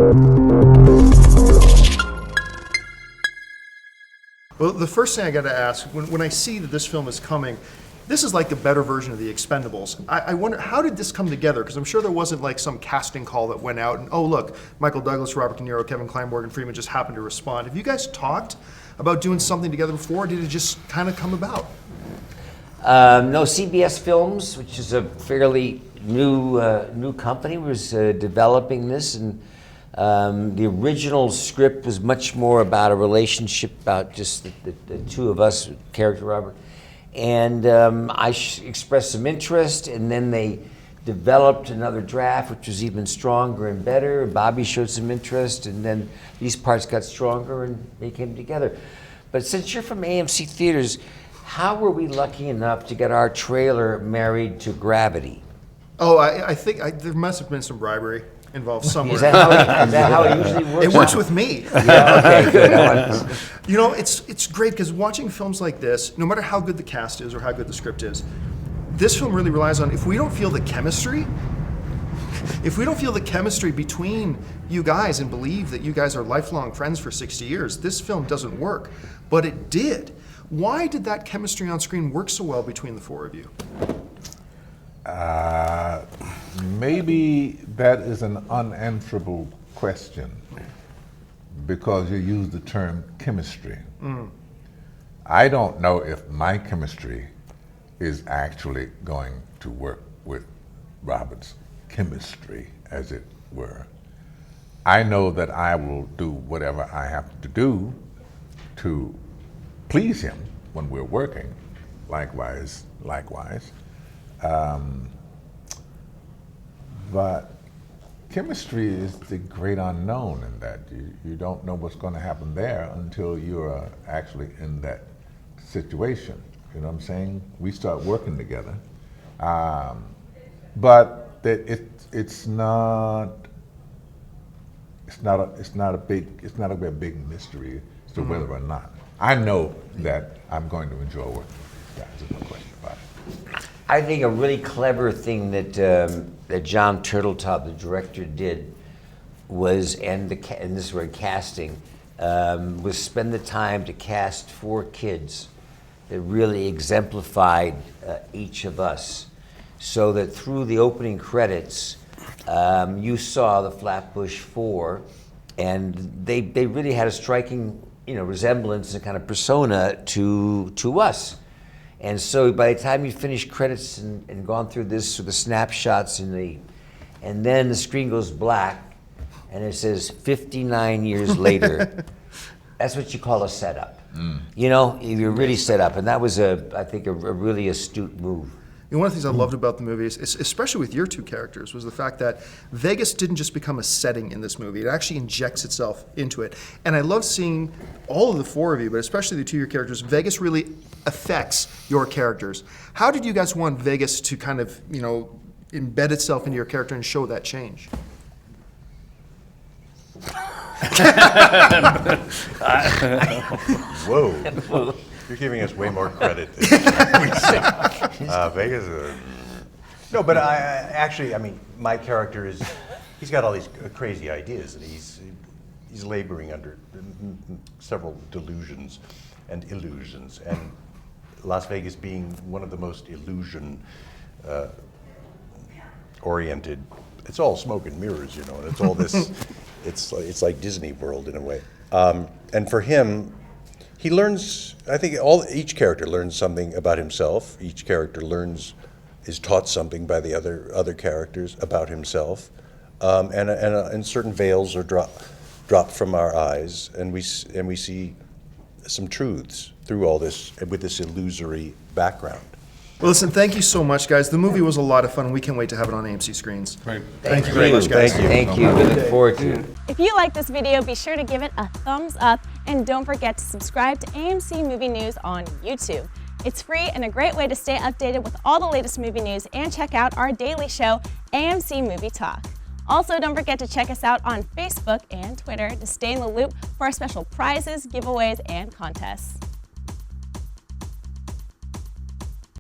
Well, the first thing I got to ask, when I see that this film is coming, this is like the better version of The Expendables. I wonder, how did this come together? Because I'm sure there wasn't like some casting call that went out and, oh look, Michael Douglas, Robert De Niro, Kevin Kline, Morgan Freeman just happened to respond. Have you guys talked about doing something together before, or did it just kind of come about? No, CBS Films, which is a fairly new company, was developing this, and the original script was much more about a relationship, about just the two of us, character Robert. And I expressed some interest, and then they developed another draft, which was even stronger and better. Bobby showed some interest, and then these parts got stronger, and they came together. But since you're from AMC Theaters, how were we lucky enough to get our trailer married to Gravity? Oh, I think there must have been some bribery involved somewhere. Is that how it usually works? It works with me. Yeah, okay, good. You know, it's great because watching films like this, no matter how good the cast is or how good the script is, this film really relies on, if we don't feel the chemistry between you guys and believe that you guys are lifelong friends for 60 years, this film doesn't work. But it did. Why did that chemistry on screen work so well between the four of you? Maybe that is an unanswerable question because you use the term chemistry. I don't know if my chemistry is actually going to work with Robert's chemistry, as it were. I know that I will do whatever I have to do to please him when we're working, likewise. But chemistry is the great unknown in that you don't know what's going to happen there until you're actually in that situation. You know what I'm saying? We start working together, but it's not a big mystery as to whether or not. I know that I'm going to enjoy working with these guys. There's no question about it. I think a really clever thing that John Turteltaub, the director, did was, and this is where casting, was spend the time to cast 4 kids that really exemplified each of us, so that through the opening credits, you saw the Flatbush 4, and they really had a striking, resemblance and kind of persona to us. And so by the time you finish credits and gone through this with the snapshots and then the screen goes black and it says 59 years later, that's what you call a setup. You're really set up, and that was I think a really astute move. One of the things I loved about the movie, especially with your two characters, was the fact that Vegas didn't just become a setting in this movie. It actually injects itself into it. And I love seeing all of the 4 of you, but especially the 2 of your characters. Vegas really affects your characters. How did you guys want Vegas to kind of, embed itself into your character and show that change? Whoa. You're giving us way more credit than we say. Vegas. No, but I mean, my character he's got all these crazy ideas, and he's laboring under several delusions and illusions, and Las Vegas being one of the most illusion oriented. It's all smoke and mirrors, and it's all this. It's like Disney World in a way, and for him. He learns, I think each character learns something about himself. Each character is taught something by the other characters about himself. And certain veils are dropped from our eyes, and we see some truths through all this, with this illusory background. Well, listen, thank you so much, guys. The movie was a lot of fun, and we can't wait to have it on AMC screens. Great. Thank you very much, guys. Thank you. We look forward to it. If you like this video, be sure to give it a thumbs up, and don't forget to subscribe to AMC Movie News on YouTube. It's free and a great way to stay updated with all the latest movie news, and check out our daily show, AMC Movie Talk. Also, don't forget to check us out on Facebook and Twitter to stay in the loop for our special prizes, giveaways, and contests.